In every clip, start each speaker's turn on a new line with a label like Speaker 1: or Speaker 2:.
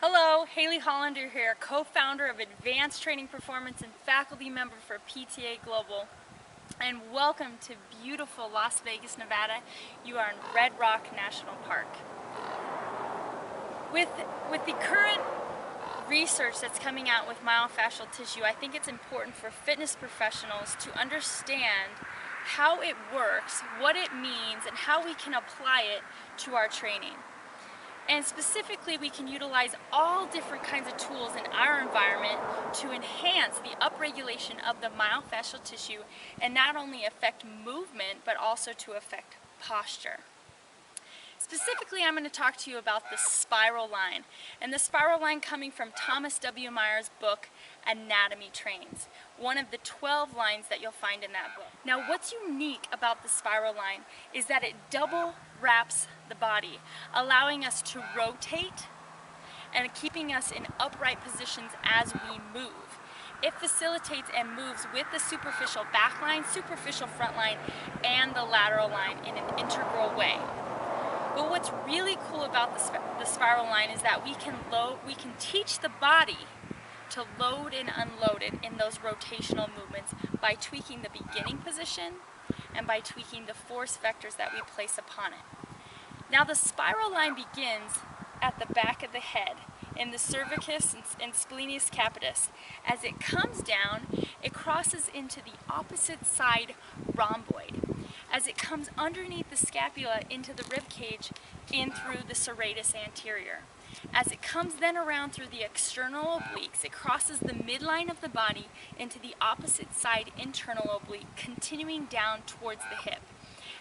Speaker 1: Hello, Hayley Hollander here, co-founder of Advanced Training Performance and faculty member for PTA Global. And welcome to beautiful Las Vegas, Nevada. You are in Red Rock National Park. With the current research that's coming out with myofascial tissue, I think it's important for fitness professionals to understand how it works, what it means, and how we can apply it to our training. And specifically, we can utilize all different kinds of tools in our environment to enhance the upregulation of the myofascial tissue and not only affect movement, but also to affect posture. Specifically, I'm going to talk to you about the spiral line, and the spiral line coming from Thomas W. Meyer's book, Anatomy Trains, one of the 12 lines that you'll find in that book. Now, what's unique about the spiral line is that it double wraps the body, allowing us to rotate and keeping us in upright positions as we move. It facilitates and moves with the superficial back line, superficial front line, and the lateral line in an integral way. But what's really cool about the spiral line is that we can teach the body to load and unload it in those rotational movements by tweaking the beginning position and by tweaking the force vectors that we place upon it. Now the spiral line begins at the back of the head in the cervicus and splenius capitis. As it comes down, it crosses into the opposite side rhomboid. As it comes underneath the scapula into the rib cage in through the serratus anterior. As it comes then around through the external obliques, it crosses the midline of the body into the opposite side internal oblique, continuing down towards the hip.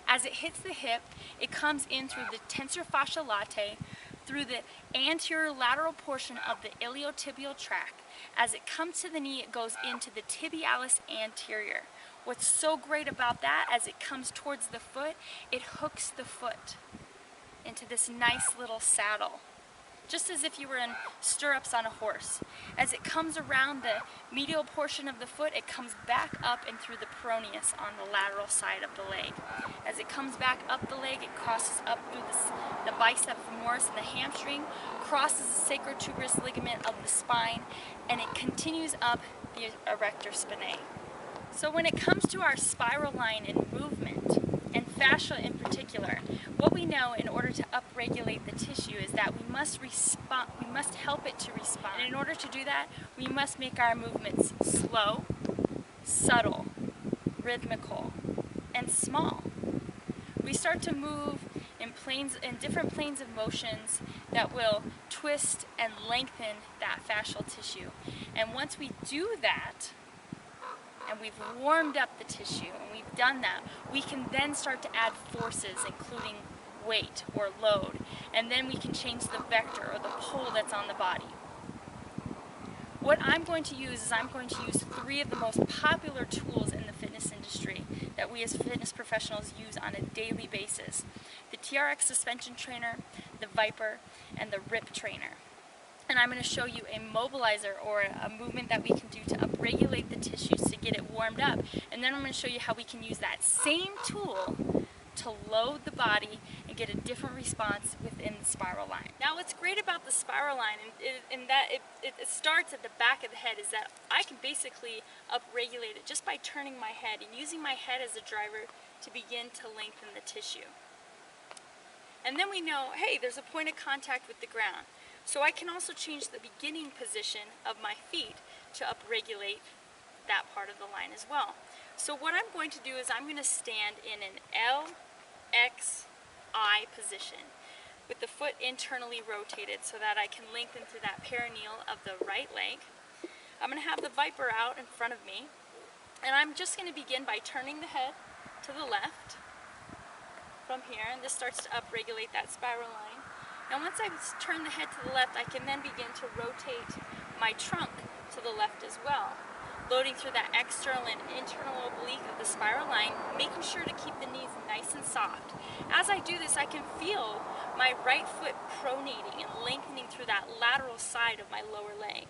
Speaker 1: As it hits the hip, it comes in through the tensor fasciae latae, through the anterior lateral portion of the iliotibial tract. As it comes to the knee, it goes into the tibialis anterior. What's so great about that, as it comes towards the foot, it hooks the foot into this nice little saddle, just as if you were in stirrups on a horse. As it comes around the medial portion of the foot, it comes back up and through the peroneus on the lateral side of the leg. As it comes back up the leg, it crosses up through the bicep femoris and the hamstring, crosses the sacrotuberous ligament of the spine, and it continues up the erector spinae. So when it comes to our spiral line in movement, and fascia in particular, what we know in order to upregulate the tissue is that we must help it to respond. And in order to do that, we must make our movements slow, subtle, rhythmical, and small. We start to move in different planes of motions that will twist and lengthen that fascial tissue. And once we do that, and we've warmed up the tissue, and we've done that, we can then start to add forces, including weight or load, and then we can change the vector or the pull that's on the body. What I'm going to use is I'm going to use 3 of the most popular tools in the fitness industry that we as fitness professionals use on a daily basis. The TRX suspension trainer, the ViPR, and the RIP trainer. And I'm going to show you a mobilizer or a movement that we can do to upregulate the tissues to get it warmed up. And then I'm going to show you how we can use that same tool to load the body and get a different response within the spiral line. Now what's great about the spiral line in that it starts at the back of the head is that I can basically upregulate it just by turning my head and using my head as a driver to begin to lengthen the tissue. And then we know, hey, there's a point of contact with the ground. So I can also change the beginning position of my feet to upregulate that part of the line as well. So what I'm going to do is I'm going to stand in an LXI position with the foot internally rotated so that I can lengthen through that perineal of the right leg. I'm going to have the ViPR out in front of me, and I'm just going to begin by turning the head to the left from here, and this starts to upregulate that spiral line. And once I turn the head to the left, I can then begin to rotate my trunk to the left as well, loading through that external and internal oblique of the spiral line, making sure to keep the knees nice and soft. As I do this, I can feel my right foot pronating and lengthening through that lateral side of my lower leg.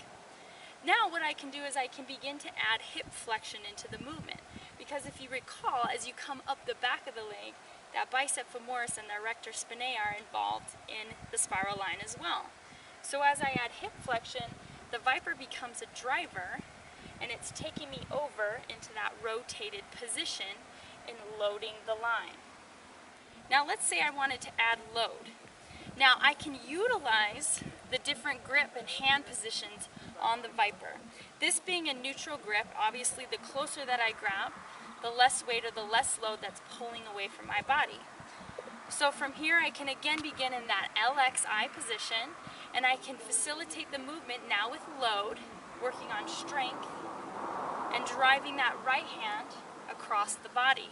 Speaker 1: Now what I can do is I can begin to add hip flexion into the movement, because if you recall, as you come up the back of the leg, that bicep femoris and the erector spinae are involved in the spiral line as well. So as I add hip flexion, the ViPR becomes a driver, and it's taking me over into that rotated position and loading the line. Now let's say I wanted to add load. Now I can utilize the different grip and hand positions on the ViPR. This being a neutral grip, obviously the closer that I grab, the less weight or the less load that's pulling away from my body. So from here I can again begin in that LXI position, and I can facilitate the movement now with load, working on strength, and driving that right hand across the body.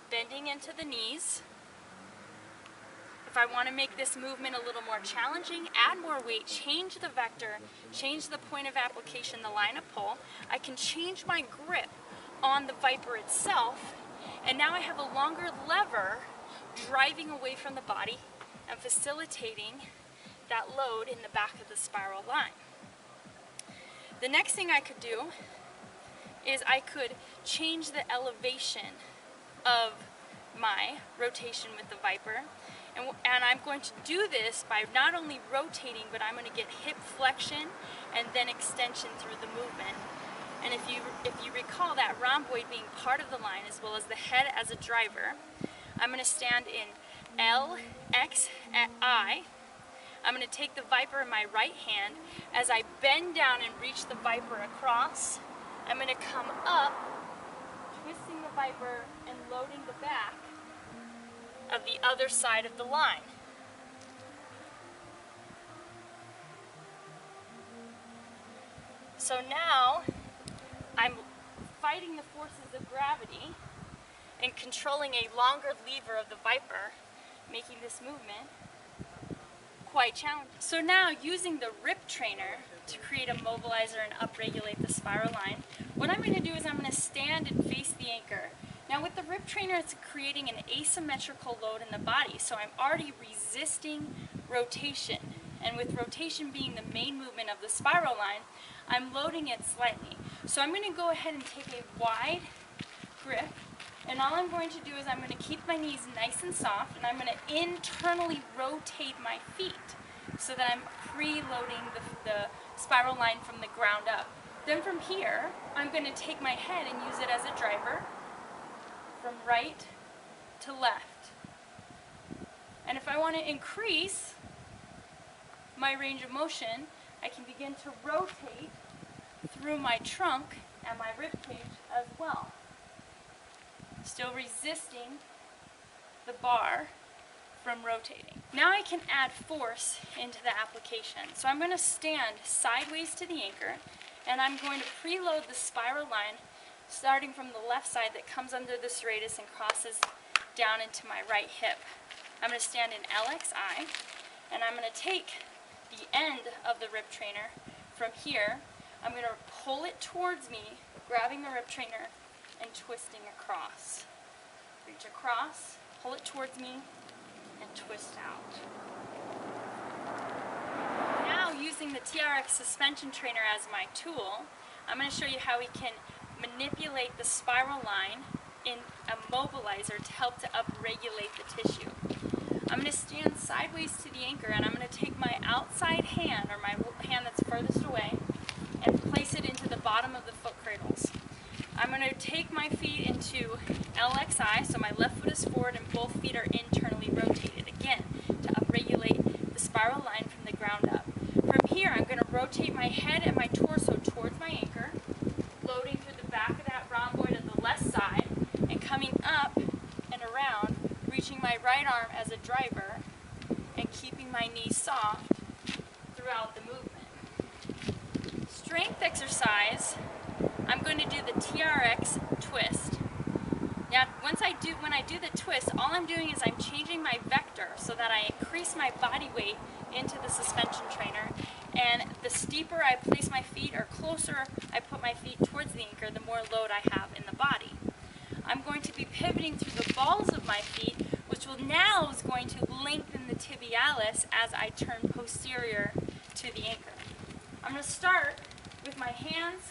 Speaker 1: Bending into the knees. If I want to make this movement a little more challenging, add more weight, change the vector, change the point of application, the line of pull, I can change my grip on the ViPR itself, and now I have a longer lever driving away from the body and facilitating that load in the back of the spiral line. The next thing I could do is I could change the elevation of my rotation with the ViPR, and I'm going to do this by not only rotating, but I'm going to get hip flexion and then extension through the movement. And if you recall that rhomboid being part of the line as well as the head as a driver, I'm going to stand in L, X, I. I'm going to take the ViPR in my right hand. As I bend down and reach the ViPR across, I'm going to come up, twisting the ViPR and loading the back of the other side of the line. So now I'm fighting the forces of gravity and controlling a longer lever of the ViPR, making this movement quite challenging. So now, using the rip trainer to create a mobilizer and upregulate the spiral line, what I'm going to do is I'm going to stand and face the anchor. Now with the rip trainer, it's creating an asymmetrical load in the body, so I'm already resisting rotation. And with rotation being the main movement of the spiral line, I'm loading it slightly. So I'm going to go ahead and take a wide grip, and all I'm going to do is I'm going to keep my knees nice and soft, and I'm going to internally rotate my feet so that I'm preloading the spiral line from the ground up. Then from here, I'm going to take my head and use it as a driver from right to left. And if I want to increase my range of motion, I can begin to rotate through my trunk and my rib cage as well. Still resisting the bar from rotating. Now I can add force into the application. So I'm going to stand sideways to the anchor, and I'm going to preload the spiral line starting from the left side that comes under the serratus and crosses down into my right hip. I'm going to stand in LXI, and I'm going to take the end of the rip trainer from here. I'm going to pull it towards me, grabbing the rip trainer and twisting across. Reach across, pull it towards me, and twist out. Now, using the TRX suspension trainer as my tool, I'm going to show you how we can manipulate the spiral line in a mobilizer to help to upregulate the tissue. I'm going to stand sideways to the anchor, and I'm going to take my outside hand, or my hand that's furthest away, and place it into the bottom of the foot cradles. I'm going to take my feet into LXI, so my left foot is forward and both feet are internally rotated, again, to upregulate the spiral line from the ground up. From here, I'm going to rotate my head and my torso towards my anchor, loading through the back of that rhomboid on the left side, and coming up and around, reaching my right arm as a driver, and keeping my knees soft throughout the movement. Strength exercise, I'm going to do the TRX twist. Now, when I do the twist, all I'm doing is I'm changing my vector so that I increase my body weight into the suspension trainer, and the steeper I place my feet, or closer I put my feet towards the anchor, the more load I have in the body. I'm going to be pivoting through the balls of my feet, which will now is going to lengthen the tibialis as I turn posterior to the anchor. I'm going to start with my hands,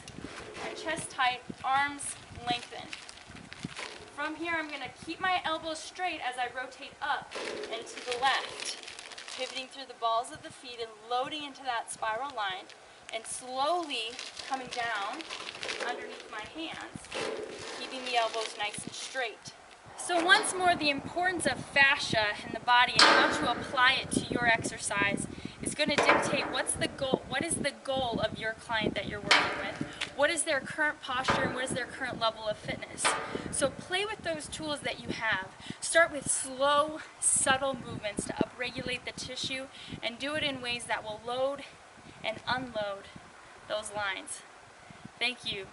Speaker 1: my chest tight, arms lengthened. From here, I'm going to keep my elbows straight as I rotate up and to the left. pivoting through the balls of the feet and loading into that spiral line, and slowly coming down underneath my hands, keeping the elbows nice and straight. So once more, the importance of fascia in the body and how to apply it to your exercise is going to dictate what is the goal of your client that you're working with. What is their current posture and what is their current level of fitness? So play with those tools that you have. Start with slow, subtle movements to upregulate the tissue and do it in ways that will load and unload those lines. Thank you.